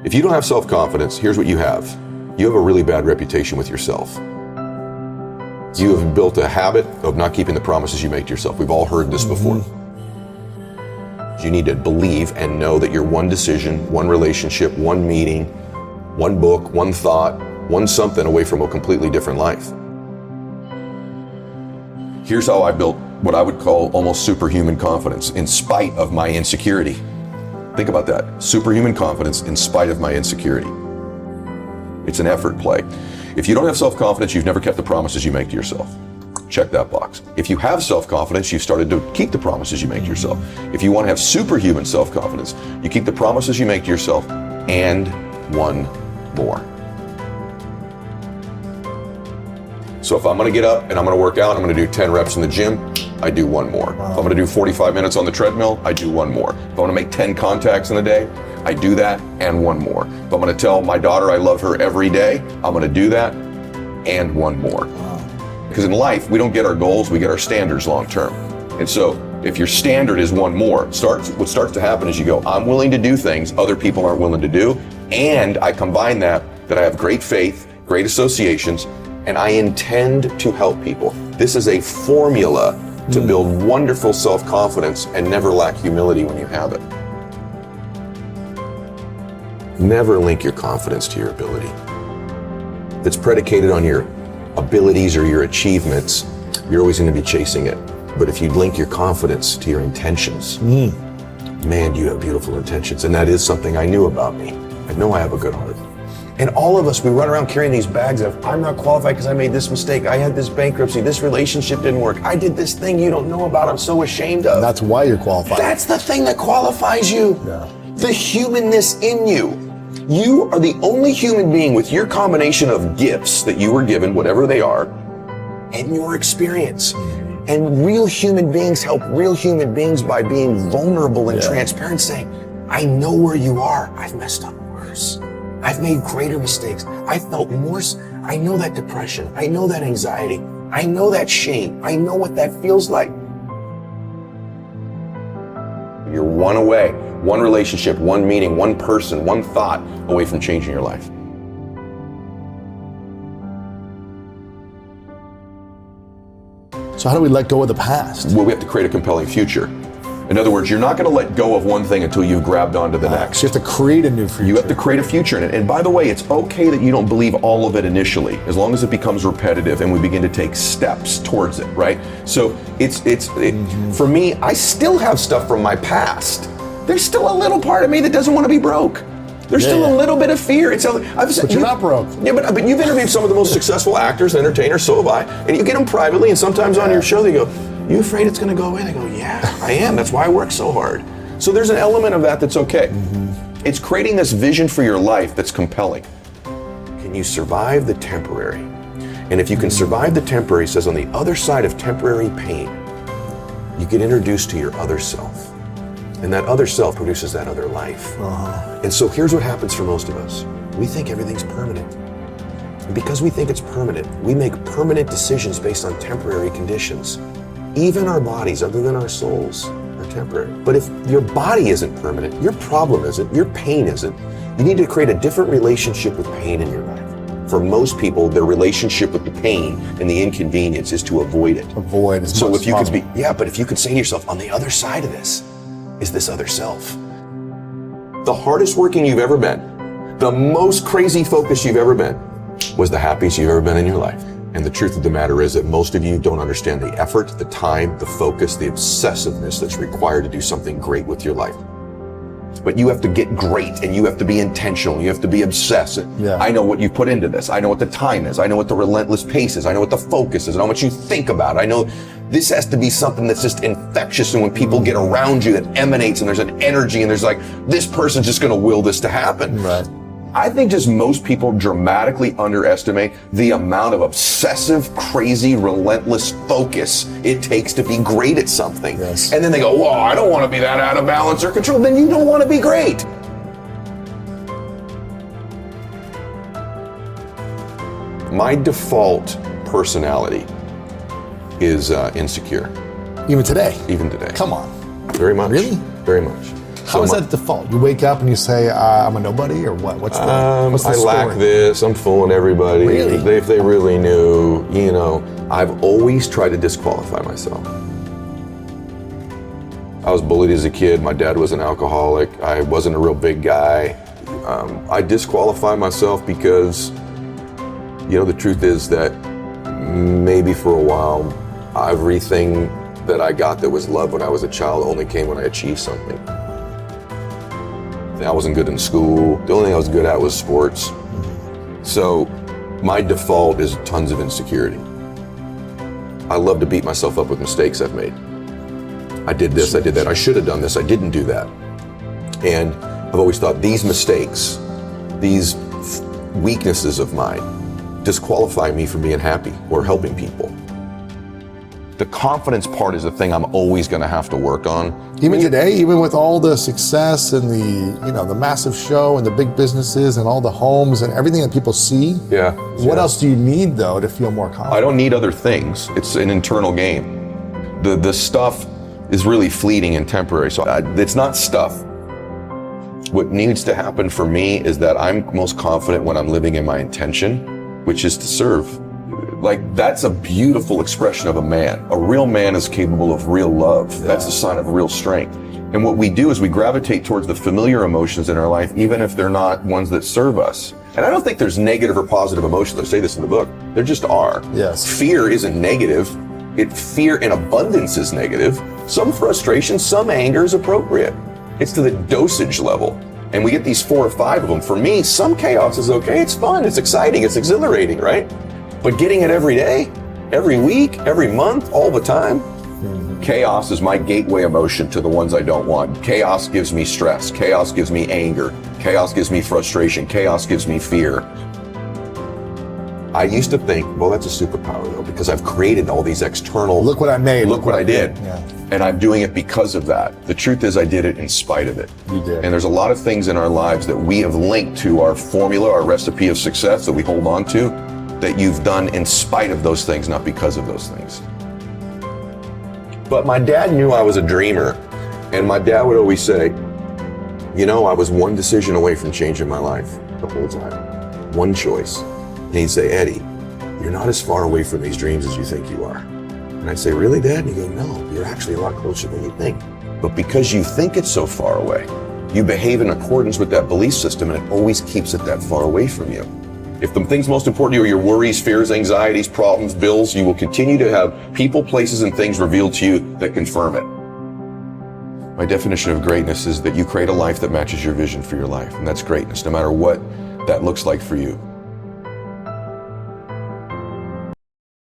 If you don't have self-confidence, here's what you have. You have a really bad reputation with yourself. You have built a habit of not keeping the promises you make to yourself. We've all heard this before. You need to believe and know that you're one decision, one relationship, one meeting, one book, one thought, one something away from a completely different life. Here's how I built what I would call almost superhuman confidence in spite of my insecurity. Think about that. Superhuman confidence in spite of my insecurity. It's an effort play. If you don't have self-confidence, you've never kept the promises you make to yourself. Check that box. If you have self-confidence, you've started to keep the promises you make to yourself. If you want to have superhuman self-confidence, you keep the promises you make to yourself and one more. So if I'm going to get up and I'm going to work out, I'm going to do 10 reps in the gym, I do one more. Wow. If I'm going to do 45 minutes on the treadmill, I do one more. If I want to make 10 contacts in a day, I do that and one more. If I'm going to tell my daughter I love her every day, I'm going to do that and one more. Wow. Because in life, we don't get our goals, we get our standards long term. And so if your standard is one more, what starts to happen is you go, I'm willing to do things other people aren't willing to do. And I combine that I have great faith, great associations, and I intend to help people. This is a formula to build wonderful self-confidence and never lack humility when you have it. Never link your confidence to your ability. If it's predicated on your abilities or your achievements, you're always going to be chasing it. But if you link your confidence to your intentions, man, you have beautiful intentions. And that is something I knew about me. I know I have a good heart. And all of us, we run around carrying these bags of, I'm not qualified because I made this mistake. I had this bankruptcy. This relationship didn't work. I did this thing you don't know about. I'm so ashamed of. And that's why you're qualified. That's the thing that qualifies you. Yeah. The humanness in you. You are the only human being with your combination of gifts that you were given, whatever they are, and your experience. And real human beings help real human beings by being vulnerable and transparent, saying, I know where you are. I've messed up worse. I've made greater mistakes. I felt more. I know that depression. I know that anxiety. I know that shame. I know what that feels like. You're one away, one relationship, one meeting, one person, one thought away from changing your life. So how do we let go of the past? Well, we have to create a compelling future. In other words, you're not going to let go of one thing until you've grabbed onto the next. So you have to create a new future. You have to create a future in it. And by the way, it's okay that you don't believe all of it initially, as long as it becomes repetitive and we begin to take steps towards it, right? So for me, I still have stuff from my past. There's still a little part of me that doesn't want to be broke. There's still a little bit of fear. But you're not broke. Yeah, but you've interviewed some of the most successful actors and entertainers, so have I. And you get them privately, and sometimes on your show they go, you afraid it's going to go away? They go, yeah, I am. That's why I work so hard. So there's an element of that that's okay. It's creating this vision for your life that's compelling. Can you survive the temporary? And if you can survive the temporary, it says on the other side of temporary pain, you get introduced to your other self. And that other self produces that other life. And so here's what happens for most of us. We think everything's permanent. And because we think it's permanent, we make permanent decisions based on temporary conditions. Even our bodies, other than our souls, are temporary. But if your body isn't permanent, your problem isn't, your pain isn't, you need to create a different relationship with pain in your life. For most people, their relationship with the pain and the inconvenience is to avoid it. Avoid as so much if you as could but if you could say to yourself, on the other side of this is this other self. The hardest working you've ever been, the most crazy focused you've ever been, was the happiest you've ever been in your life. And the truth of the matter is that most of you don't understand the effort, the time, the focus, the obsessiveness that's required to do something great with your life. But you have to get great, and you have to be intentional, you have to be obsessive. I know what you put into this. I know what the time is. I know what the relentless pace is. I know what the focus is. I know what you think about. I know this has to be something that's just infectious, and when people get around you, it emanates, and there's an energy, and there's like, this person's just going to will this to happen. Right. I think just most people dramatically underestimate the amount of obsessive, crazy, relentless focus it takes to be great at something. Yes. And then they go, whoa, I don't want to be that out of balance or control. Then you don't want to be great. My default personality is insecure. Even today? Even today. Come on. Very much. Really? Very much. How is that default? You wake up and you say, I'm a nobody, or what? What's the I story? lack this, I'm fooling everybody. Really? If they really knew, I've always tried to disqualify myself. I was bullied as a kid. My dad was an alcoholic. I wasn't a real big guy. I disqualify myself because, the truth is that maybe for a while, everything that I got that was love when I was a child only came when I achieved something. I wasn't good in school. The only thing I was good at was sports. So my default is tons of insecurity. I love to beat myself up with mistakes I've made. I did this, I did that, I should have done this, I didn't do that. And I've always thought these mistakes, these weaknesses of mine, disqualify me from being happy or helping people. The confidence part is the thing I'm always going to have to work on. Even today, even with all the success and the massive show and the big businesses and all the homes and everything that people see. Yeah. What else do you need though to feel more confident? I don't need other things. It's an internal game. The stuff is really fleeting and temporary. So it's not stuff. What needs to happen for me is that I'm most confident when I'm living in my intention, which is to serve. Like, that's a beautiful expression of a man. A real man is capable of real love. Yeah. That's a sign of real strength. And what we do is we gravitate towards the familiar emotions in our life, even if they're not ones that serve us. And I don't think there's negative or positive emotions. I say this in the book. There just are. Yes. Fear isn't negative. Fear in abundance is negative. Some frustration, some anger is appropriate. It's to the dosage level. And we get these 4 or 5 of them. For me, some chaos is okay. It's fun. It's exciting. It's exhilarating, right? But getting it every day, every week, every month, all the time, chaos is my gateway emotion to the ones I don't want. Chaos gives me stress. Chaos gives me anger. Chaos gives me frustration. Chaos gives me fear. I used to think, well, that's a superpower though, because I've created all these external. Look what I made. Look what I did. Yeah. And I'm doing it because of that. The truth is I did it in spite of it. You did. And there's a lot of things in our lives that we have linked to our formula, our recipe of success that we hold on to, that you've done in spite of those things, not because of those things. But my dad knew I was a dreamer. And my dad would always say, I was one decision away from changing my life the whole time. One choice. And he'd say, Eddie, you're not as far away from these dreams as you think you are. And I'd say, really, Dad? And he'd go, no, you're actually a lot closer than you think. But because you think it's so far away, you behave in accordance with that belief system, and it always keeps it that far away from you. If the things most important to you are your worries, fears, anxieties, problems, bills, you will continue to have people, places, and things revealed to you that confirm it. My definition of greatness is that you create a life that matches your vision for your life, and that's greatness, no matter what that looks like for you.